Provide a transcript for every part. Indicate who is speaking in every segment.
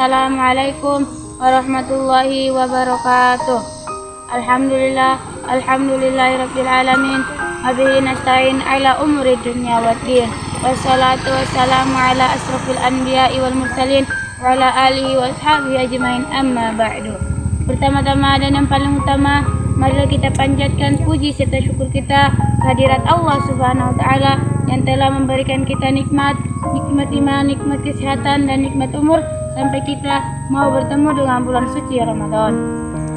Speaker 1: Assalamualaikum warahmatullahi wabarakatuh. Alhamdulillahirabbil alamin. Wabihi nasta'in ala umuri dunya waddin. Wassalatu wassalamu ala asrofil anbiya'i wal mursalin wa ala alihi wa ashabihi ajmain, amma ba'du. Pertama-tama dan yang paling utama, marilah kita panjatkan puji serta syukur kita kehadirat Allah Subhanahu wa taala yang telah memberikan kita nikmat iman, nikmat kesehatan dan nikmat umur sampai kita mau bertemu dengan bulan suci Ramadan.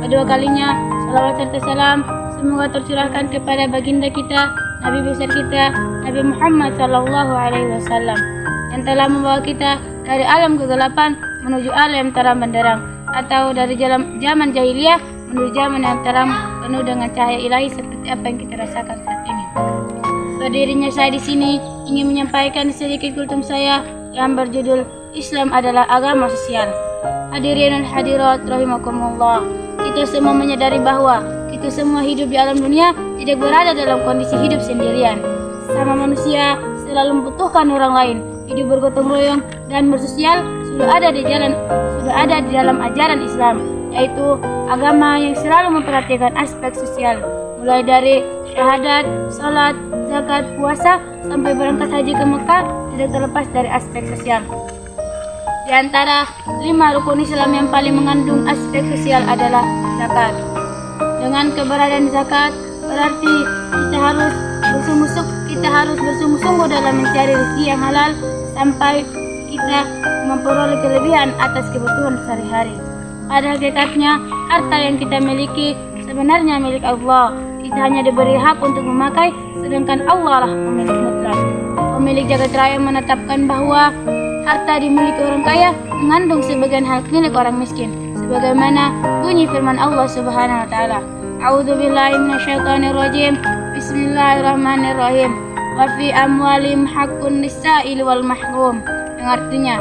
Speaker 1: Kedua kalinya salawat serta salam semoga tercurahkan kepada baginda kita, Nabi besar kita, Nabi Muhammad sallallahu alaihi wasallam yang telah membawa kita dari alam kegelapan menuju alam terang benderang, atau dari zaman jahiliyah menuju zaman yang terang penuh dengan cahaya ilahi seperti apa yang kita rasakan saat ini. Berdirinya saya di sini ingin menyampaikan sedikit kultum saya yang berjudul Islam adalah agama sosial. Hadirin dan hadirat rahimakumullah. Kita semua menyadari bahwa kita semua hidup di alam dunia tidak berada dalam kondisi hidup sendirian. Sama manusia selalu membutuhkan orang lain. Hidup bergotong royong dan bersosial sudah ada di dalam ajaran Islam, yaitu agama yang selalu memperhatikan aspek sosial, mulai dari syahadat, salat, zakat, puasa sampai berangkat haji ke Mekah tidak terlepas dari aspek sosial. Di antara 5 rukun Islam yang paling mengandung aspek sosial adalah zakat. Dengan keberadaan zakat berarti kita harus bersungguh-sungguh dalam mencari rezeki yang halal sampai kita memperoleh kelebihan atas kebutuhan sehari-hari. Pada hakikatnya, harta yang kita miliki sebenarnya milik Allah. Kita hanya diberi hak untuk memakai, sedangkan Allah lah pemilik mutlak. Pemilik jagat raya menetapkan bahwa harta dimiliki orang kaya mengandung sebagian hak milik orang miskin, sebagaimana bunyi firman Allah Subhanahu wa taala. A'udzubillahi minasyaitonirrajim. Bismillahirrahmanirrahim. Wa fi amwalihim haqqun lis-sa'il wal mahrum. Yang artinya,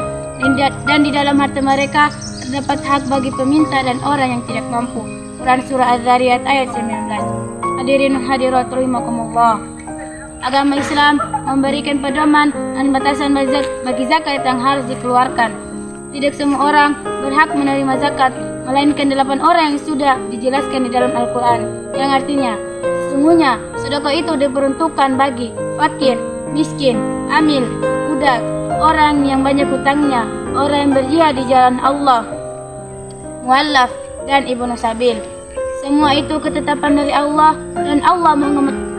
Speaker 1: dan di dalam harta mereka terdapat hak bagi peminta dan orang yang tidak mampu. Quran surah Az-Zariyat ayat 19. Hadirin hadirat rahimakumullah. Agama Islam memberikan pedoman dan batasan bagi zakat yang harus dikeluarkan. Tidak semua orang berhak menerima zakat, melainkan 8 orang yang sudah dijelaskan di dalam Al-Quran, yang artinya sesungguhnya sedekah itu diperuntukkan bagi fakir, miskin, amil, budak, orang yang banyak hutangnya, orang yang berjihad di jalan Allah, muallaf, dan ibnu sabil. Semua itu ketetapan dari Allah, dan Allah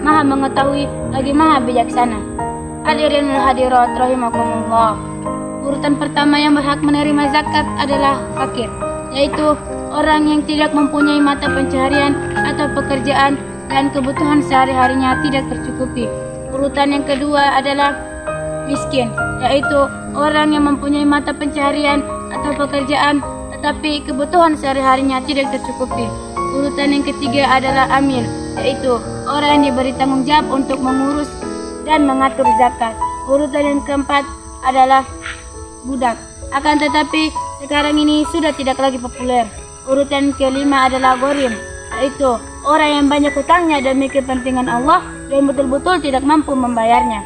Speaker 1: maha mengetahui lagi maha bijaksana. Hadirin dan hadirat rahimakumullah. Urutan pertama yang berhak menerima zakat adalah fakir, yaitu orang yang tidak mempunyai mata pencaharian atau pekerjaan dan kebutuhan sehari-harinya tidak tercukupi. Urutan yang kedua adalah miskin, yaitu orang yang mempunyai mata pencaharian atau pekerjaan tetapi kebutuhan sehari-harinya tidak tercukupi. Urutan yang ketiga adalah amil, yaitu orang yang diberi tanggung jawab untuk mengurus dan mengatur zakat. Urutan yang keempat adalah budak, akan tetapi sekarang ini sudah tidak lagi populer. Urutan kelima adalah ghorim, yaitu orang yang banyak hutangnya demi kepentingan Allah dan betul-betul tidak mampu membayarnya.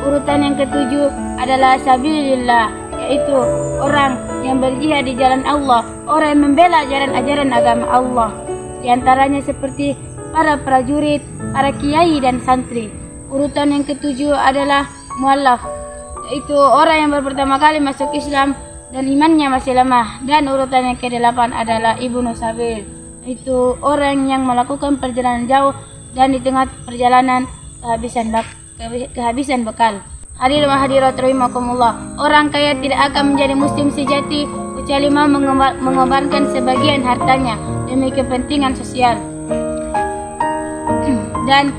Speaker 1: Urutan yang ketujuh adalah sabilillah, yaitu orang yang berjihad di jalan Allah, orang yang membela ajaran agama Allah. Di antaranya seperti para prajurit, para kiai dan santri. Urutan yang ketujuh adalah muallaf, yaitu orang yang baru pertama kali masuk Islam dan imannya masih lemah. Dan urutan yang ke-8 adalah ibnu sabil, yaitu orang yang melakukan perjalanan jauh dan di tengah perjalanan kehabisan bekal. Hadirin wa hadirat rahimakumullah. Orang kaya tidak akan menjadi muslim sejati kecuali mau mengorbankan sebagian hartanya demi kepentingan sosial. Dan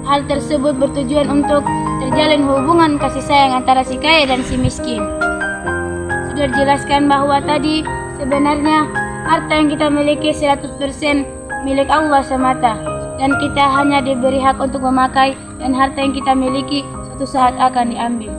Speaker 1: hal tersebut bertujuan untuk terjalin hubungan kasih sayang antara si kaya dan si miskin. Sudah dijelaskan bahwa tadi sebenarnya harta yang kita miliki 100% milik Allah semata, dan kita hanya diberi hak untuk memakai, dan harta yang kita miliki suatu saat akan diambil.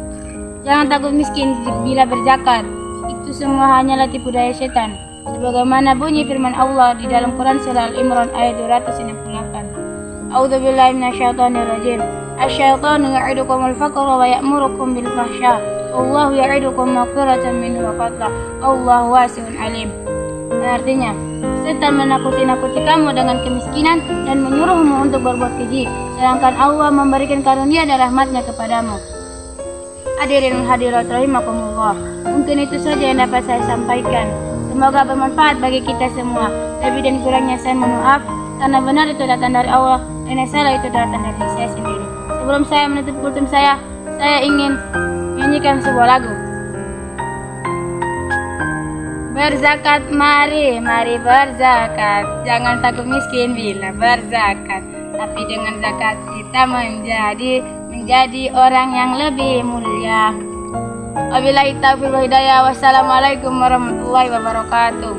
Speaker 1: Jangan takut miskin bila berzakat, itu semua hanyalah tipu daya setan, sebagaimana bunyi firman Allah di dalam Quran surah Al-Imran ayat 268. A'udzubillahi minasyaitonirrajim. Asyaitanu ya'idukumul faqra wa ya'murukum bil fahsya. Wallahu ya'idukum maghfiratan minhu wa fadla. Allahu wasi'un alim. Artinya, setan menakuti-nakuti kamu dengan kemiskinan dan menyuruhmu untuk berbuat keji, sedangkan Allah memberikan karunia dan rahmatnya kepadamu. Hadirin hadirat rahimakumullah, mungkin itu saja yang dapat saya sampaikan. Semoga bermanfaat bagi kita semua. Lebih dan kurangnya saya mohon maaf, karena benar itu datang dari Allah dan yang salah itu datang dari saya sendiri. Sebelum saya menutup kultum saya ingin menyanyikan sebuah lagu. Berzakat, mari berzakat. Jangan takut miskin bila berzakat, tapi dengan zakat kita menjadi orang yang lebih mulia. Wabillahi taufiq wal hidayah. Wassalamualaikum warahmatullahi wabarakatuh.